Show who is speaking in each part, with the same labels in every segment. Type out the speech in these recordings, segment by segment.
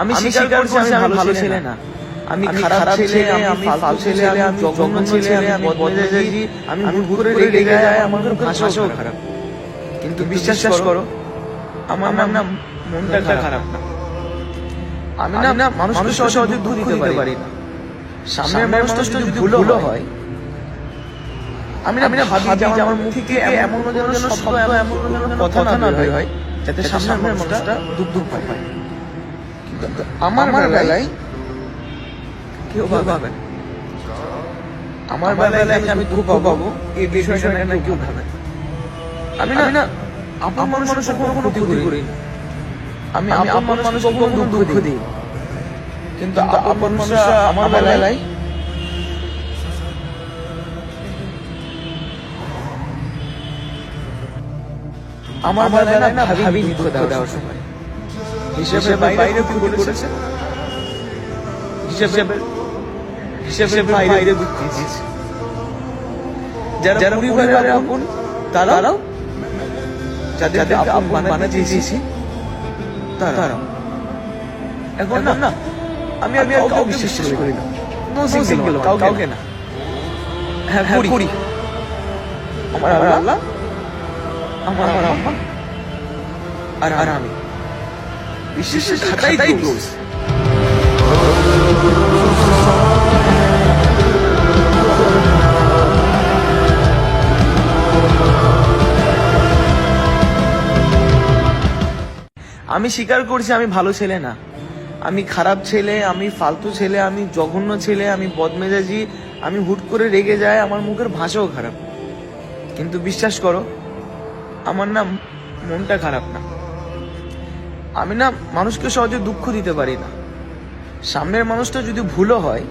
Speaker 1: আমি স্বীকার করছি আমি ভালো ছেলে না। আমি খারাপ ছেলে, আমি ফালতু ছেলে, আমি জঘন্য ছেলে, আমি বদমেজাজি, আমি হুট করে রেগে যাই, আমার ভাষাও খারাপ। কিন্তু বিশ্বাস করো, আমার না মনটা খারাপ না। আমি না মানুষকে সহজে দুঃখ দিতে পারি না। সামনের মানুষটা যদি ভুলও হয়, আমি না ভাবি যে আমার মুখ থেকে এমন যেন শব্দ, এমন যেন কথা না বের হয়, যাতে সামনের মানুষটা দুঃখ পায়। কিন্তু আমার বেলায় কেউ ভাবে না। আমার বেলায় আমি দুঃখ পাবো এই বিষয়টা না কেউ ভাবে। আমি না আপন মানুষের কখনো ক্ষতি করিনি। আমি আপন মানুষকে কখনো দুঃখ দিই, কিন্তু আপন মানুষরা আমার বেলায় আমার বেলায় না ভাবিনি দুঃখ দেওয়ার সময়। হিসেবে বাইরে ক্ষতি করেছে, হিসেবে বাইরে দুঃখ দিয়েছে। যারা পরিবারের আপন তারাও, যাদেরকে আপন বানাতে চেয়েছি তারাও। এখন না আমি আর কাউকে বিশ্বাস করি না। নো সিঙ্গেল কাউকে না। হ্যাঁ করি। আমার আল্লাহ, আমার আম্মা আর আমি। বিশ্বাসের খাতাই ক্লোজ। আমি স্বীকার করছি আমি ভালো ছেলে না। আমি খারাপ ছেলে, আমি ফালতু ছেলে, আমি জঘন্য ছেলে, আমি বদমেজাজি, আমি হুট করে রেগে যাই, আমার মুখের ভাষাও খারাপ। কিন্তু বিশ্বাস করো, আমার না মনটা খারাপ না। আমি না মানুষকে সহজে দুঃখ দিতে পারি না। সামনের মানুষটা যদি ভুলও হয়,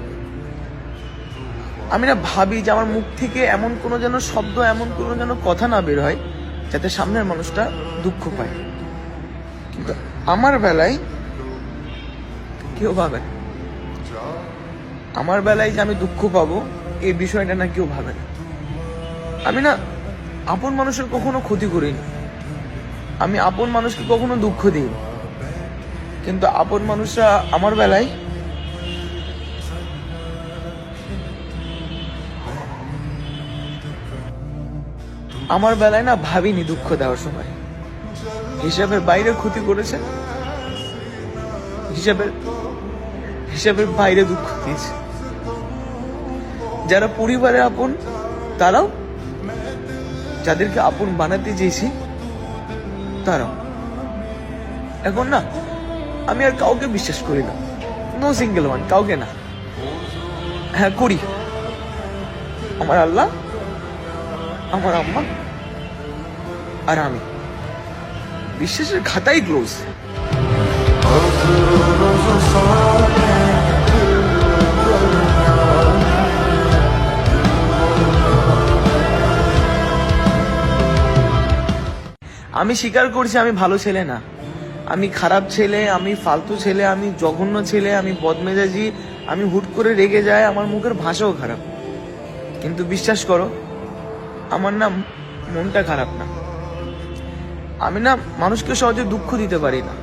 Speaker 1: আমি না ভাবি যে আমার মুখ থেকে এমন কোনো যেন শব্দ, এমন কোনো যেন কথা না বের হয়, যাতে সামনের মানুষটা দুঃখ পায়। কিন্তু আমার বেলায় কেউ ভাবে না। আমার বেলায় যে আমি দুঃখ পাবো এই বিষয়টা না কেউ ভাবে না। আমি না আপন মানুষের কখনো ক্ষতি করিনি। আমি আপন মানুষকে কখনো দুঃখ দিই, কিন্তু আপন মানুষরা আমার বেলায় না ভাবিনি দুঃখ দেওয়ার সময়। হিসাবের বাইরে ক্ষতি করেছে, হিসাবের বাইরে দুঃখ দিয়েছে। যারা পরিবারের আপন তারাও, যাদেরকে আপন বানাতে চেয়েছি তারাও। এখন না আমি আর কাউকে বিশ্বাস করি না। নো সিঙ্গেল ওয়ান, কাউকে না। হ্যাঁ করি। আমার আল্লাহ, আমার আম্মা আর আমি। বিশ্বাসের খাতাই ক্লোজ। আমি স্বীকার করছি আমি ভালো ছেলে না। আমি খারাপ ছেলে, আমি ফালতু ছেলে, আমি জঘন্য ছেলে, আমি বদমেজাজি, আমি হুট করে রেগে যাই, আমার মুখের ভাষাও খারাপ। কিন্তু বিশ্বাস করো, আমার না মনটা খারাপ না। আমি না মানুষকে সহজে দুঃখ দিতে পারি না।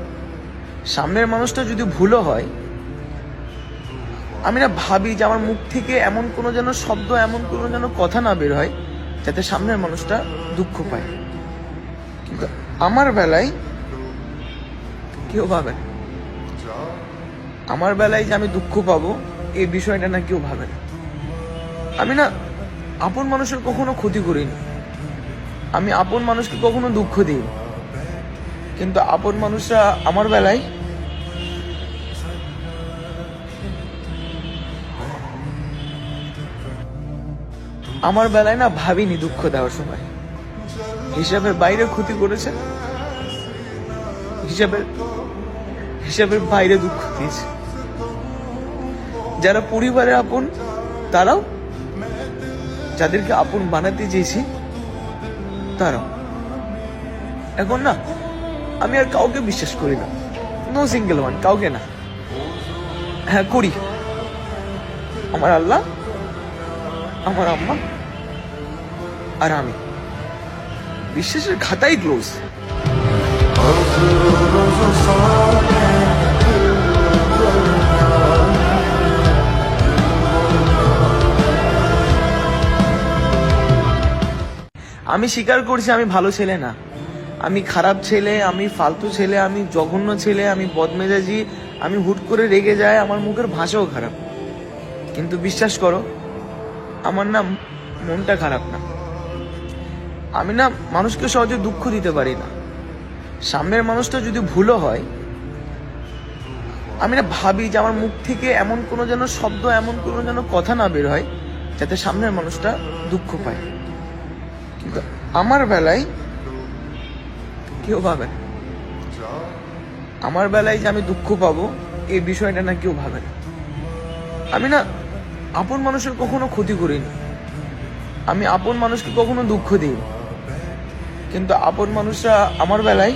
Speaker 1: সামনের মানুষটা যদি ভুলও হয়, আমি না ভাবি যে আমার মুখ থেকে এমন কোনো যেন শব্দ, এমন কোনো যেন কথা না বের হয়, যাতে সামনের মানুষটা দুঃখ পায়। কিন্তু আমার বেলায় কেউ ভাবে না। আমার বেলায় যে আমি দুঃখ পাবো এই বিষয়টা না কেউ ভাবে না। আমি না আপন মানুষের কখনো ক্ষতি করিনি। আমি আপন মানুষকে কখনো দুঃখ দিই, কিন্তু আপন মানুষরা আমার বেলায় না ভাবিনি দুঃখ দেওয়ার সময়। হিসাবের বাইরে ক্ষতি করেছে, হিসাবের বাইরে দুঃখ দিয়েছে। যারা পরিবারের আপন তারাও, যাদেরকে আপন বানাতে চেয়েছি তারাও। এখন না আমি আর কাউকে বিশ্বাস করি না। নো সিঙ্গেল ওয়ান, কাউকে না। হ্যাঁ করি। আমার আল্লাহ, আমার আম্মা আর আমি। বিশ্বাসের খাতাই ক্লোজ। আমি স্বীকার করছি আমি ভালো ছেলে না, আমি খারাপ ছেলে, আমি ফালতু ছেলে, আমি জঘন্য ছেলে, আমি বদমেজাজি, আমি হুট করে রেগে যাই, আমার মুখের ভাষাও খারাপ। কিন্তু বিশ্বাস করো, আমার না মনটা খারাপ না। আমি না মানুষকে সহজে দুঃখ দিতে পারি না। সামনের মানুষটা যদি ভুলও হয়, আমি না ভাবি যে আমার মুখ থেকে এমন কোনো যেন শব্দ, এমন কোনো যেন কথা না বের হয় যাতে সামনের মানুষটা দুঃখ পায়। কিন্তু আমার বেলায় কেউ ভাবে না। আমার বেলায় যে আমি দুঃখ পাবো এই বিষয়টা না কেউ ভাবে না। আমি না আপন মানুষের কখনো ক্ষতি করিনি, আমি আপন মানুষকে কখনো দুঃখ দিই, কিন্তু আপন মানুষরা আমার বেলায়